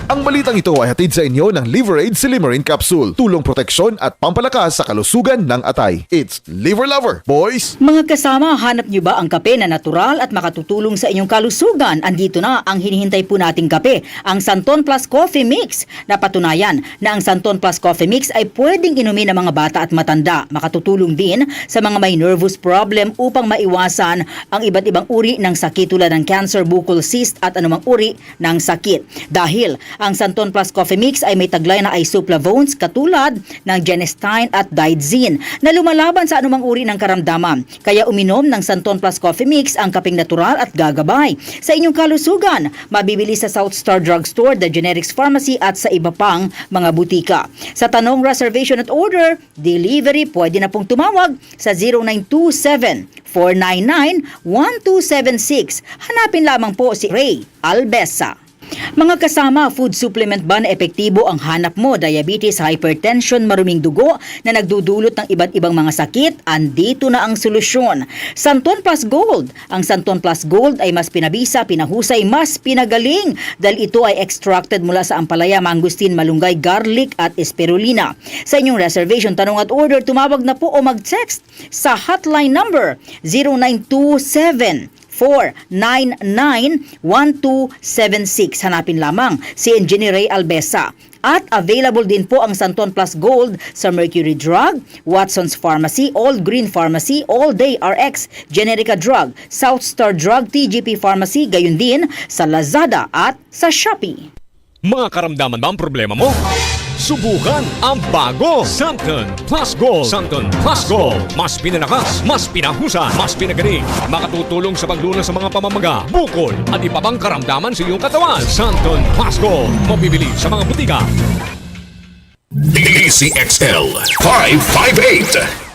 Ang balitang ito ay hatid sa inyo ng Liver Aid Silymarin Capsule. Tulong proteksyon at pampalakas sa kalusugan ng atay. It's Liver Lover, boys! Mga kasama, hanap niyo ba ang kape na natural at makatutulong sa inyong kalusugan? Andito na ang hinihintay po nating kape, ang Santon Plus Coffee Mix. Napatunayan na ang Santon Plus Coffee Mix ay pwedeng inumin ng mga bata at matanda. Makatutulong din sa mga may nervous problem upang maiwasan ang iba't ibang uri ng sakit tulad ng cancer, buccal cyst at anumang uri ng sakit. Dahil ang Santon Plus Coffee Mix ay may taglay na isoflavones katulad ng genistein at digoxin na lumalaban sa anumang uri ng karamdaman. Kaya uminom ng Santon Plus Coffee Mix ang kapeng natural at gagabay sa inyong kalusugan. Mabibili sa South Star Drugstore, The Generics Pharmacy at sa iba pang mga butika. Sa tanong reservation at order, delivery, pwede na pong tumawag sa 0927-499-1276. Hanapin lamang po si Ray Albesa. Mga kasama, food supplement ba na epektibo ang hanap mo? Diabetes, hypertension, maruming dugo na nagdudulot ng iba't ibang mga sakit? Andito na ang solusyon. Santon Plus Gold. Ang Santon Plus Gold ay mas pinabisa, pinahusay, mas pinagaling dahil ito ay extracted mula sa ampalaya, mangustin, malunggay, garlic at spirulina. Sa inyong reservation, tanong at order, tumawag na po o mag-text sa hotline number 0927 499-1276. Hanapin lamang si Engineer Ray Albesa. At available din po ang Santon Plus Gold sa Mercury Drug, Watson's Pharmacy, All Green Pharmacy, All Day RX, Generica Drug, South Star Drug, TGP Pharmacy, gayon din sa Lazada at sa Shopee. Mga karamdaman ba ang problema mo? Subukan ang bago Santon Plus Gold. Santon Plus Gold. Mas pinalakas, mas pinahusay, mas pinagaling. Makatutulong sa paglunas sa mga pamamaga, bukol at iba pang karamdaman sa iyong katawan. Santon Plus Gold. Mabibili sa mga butika. DCXL 558